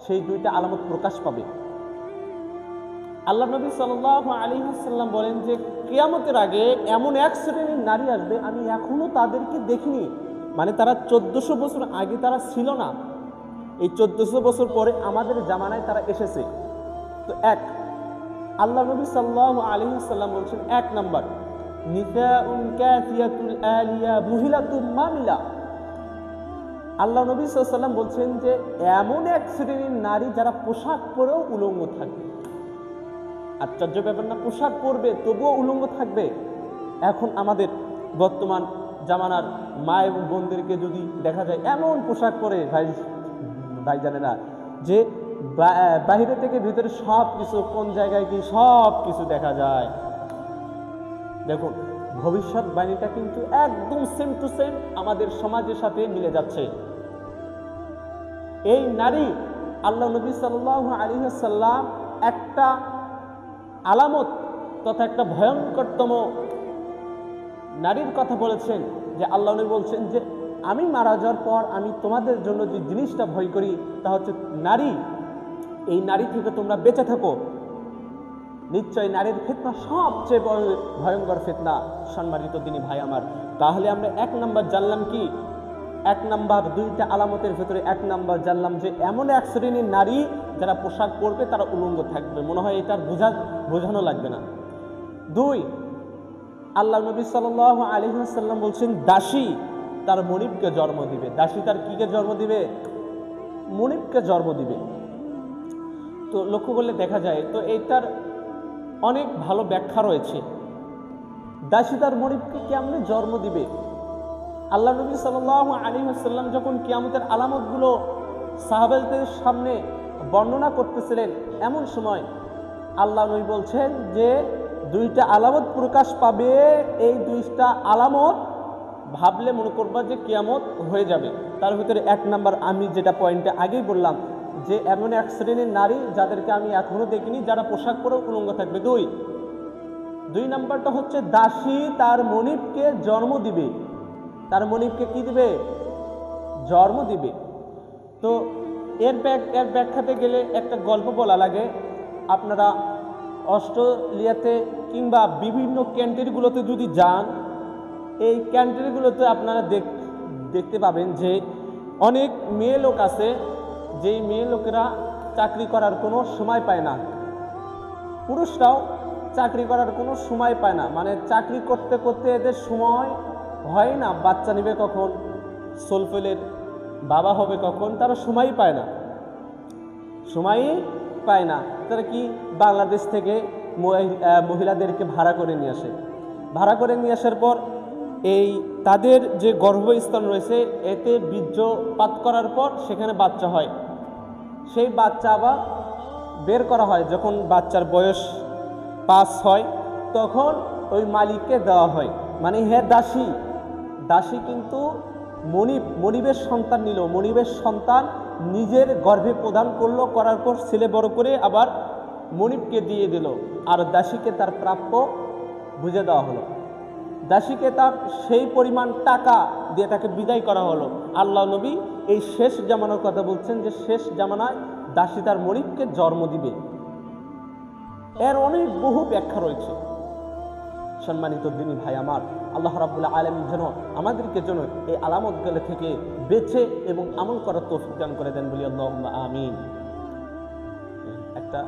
সেই দুইটা আলামত প্রকাশ পাবে। আল্লাহ নবী সাল্লাল্লাহু আলাইহি ওয়াসাল্লাম বলেন যে কিয়ামতের আগে এমন এক শ্রেণীর নারী আসবে আমি এখনো তাদেরকে দেখিনি, মানে তারা 1400 বছর আগে তারা ছিল না, এই 1400 বছর পরে আমাদের জামানায় তারা এসেছে। তো আল্লাহ নবী সাল্লাল্লাহু আলাইহি ওয়াসাল্লাম বলছেন, 1 নাম্বার নিসাউন কাসিয়াতুল আলিয়া মুহিলাতুম মামিলা। আল্লাহ নবী সাল্লাল্লাহু আলাইহি ওয়াসাল্লাম বলছেন যে এমন এক শ্রেণীর নারী যারা পোশাক পরেও উলঙ্গ থাকবে। আশ্চর্য ব্যাপার না? পোশাক পরবে তবুও উলঙ্গ থাকবে। এখন আমাদের বর্তমান জামানার মা এবং বোনদেরকে যদি দেখা যায় এমন পোশাক পরে ভাই জানে না যে বাহিরে থেকে ভিতরে সব কিছু, কোন জায়গায় কি সব কিছু দেখা যায়। দেখুন, ভবিষ্যৎবাণীটা কিন্তু একদম সেম টু সেম আমাদের সমাজের সাথে মিলে যাচ্ছে। এই নারী আল্লাহ নবী সাল্লাল্লাহু আলাইহি ওয়াসাল্লাম একটা আলামত তথা একটা ভয়ঙ্করতম নারীর কথা বলেছেন, যে আল্লাহ নবী বলছেন যে আমি মারা যাওয়ার পর আমি তোমাদের জন্য যে জিনিসটা ভয় করি তা হচ্ছে নারী। এই নারী থেকে তোমরা বেঁচে থাকো। নিশ্চয় নারীর ফিতনা সবচেয়ে বড় ভয়ঙ্কর ফিতনা। সম্মানিত দিনী ভাই আমার, তাহলে আমরা 1 নাম্বার জানলাম কি? 1 নাম্বার, 2টা আলামতের ভিতরে 1 নাম্বার জানলাম যে এমন এক শ্রেণীর নারী যারা পোশাক পরবে তারা উলঙ্গ থাকবে। মনে হয় এটার বোঝানো লাগবে না। 2, আল্লাহ নবী সাল্লাল্লাহু আলাইহি ওয়াসাল্লাম বলছেন দাসী তার মনিবকে জন্ম দিবে। দাসী তার কিকে জন্ম দিবে? মনিবকে জন্ম দিবে। তো লক্ষ্য করলে দেখা যায় তো এইটার অনেক ভালো ব্যাখ্যা রয়েছে। দাসী তার মনিবকে কেমনে জন্ম দিবে? আল্লাহ নবী সাল্লাল্লাহু আলাইহি ওয়াসাল্লাম যখন কিয়ামতের আলামতগুলো সাহাবাদের সামনে বর্ণনা করতেছিলেন, এমন সময় আল্লাহ নবী বলছেন যে 2টা আলামত প্রকাশ পাবে। এই 2টা আলামত ভাবলে মনে করবা যে কিয়ামত হয়ে যাবে। তার ভিতরে 1 নাম্বার আমি যেটা পয়েন্টে আগেই বললাম যে এমন এক শ্রেণীর নারী যাদেরকে আমি এখনো দেখিনি, যারা পোশাক পরেও উলঙ্গ থাকবে। 2 নাম্বারটা হচ্ছে দাসী তার মনিবকে জন্ম দিবে। তার মনিবকে কি দিবে? জন্ম দিবে। তো এর ব্যাখ্যাতে গেলে একটা গল্প বলা লাগে। আপনারা অস্ট্রেলিয়াতে কিংবা বিভিন্ন ক্যান্ট্রিগুলোতে যদি যান, এই ক্যান্ট্রিগুলোতে আপনারা দেখতে পাবেন যে অনেক মেয়ে লোক আছে, যেই মেয়ে লোকেরা চাকরি করার কোনো সময় পায় না। পুরুষরাও চাকরি করার কোনো সময় পায় না, মানে চাকরি করতে করতে এদের সময় হয় না। বাচ্চা নেবে কখন, সোলফেলের বাবা হবে কখন, তারা সময়ই পায় না। তারা কি বাংলাদেশ থেকে মহিলাদেরকে ভাড়া করে নিয়ে আসে। ভাড়া করে নিয়ে আসার পর এই তাদের যে গর্ভস্থান রয়েছে এতে বীর্যপাত করার পর সেখানে বাচ্চা হয়। সেই বাচ্চা আবার বের করা হয়। যখন বাচ্চার বয়স 5 হয় তখন ওই মালিককে দেওয়া হয়। মানে দাসী কিন্তু মনিবের সন্তান নিল, মনিবের সন্তান নিজের গর্ভে প্রদান করলো, করার পর ছেলে বড় করে আবার মনিবকে দিয়ে দিল, আর দাসীকে তার প্রাপ্য বুঝে দেওয়া হলো। দাসীকে তার সেই পরিমাণ টাকা দিয়ে তাকে বিদায় করা হলো। আল্লাহ নবী এই শেষ জামানার কথা বলছেন যে শেষ জামানায় দাসী তার মনিবকে জন্ম দিবে। এর অনেক বহু ব্যাখ্যা রয়েছে। সম্মানিত দিনী ভাই আমার, আল্লাহ রাব্বুল আলামিন যেন আমাদেরকে যেন এই আলামতগুলো থেকে বেঁচে এবং আমল করার তৌফিক দান করে দেন বলি আল্লাহুম্মা আমিন। একটা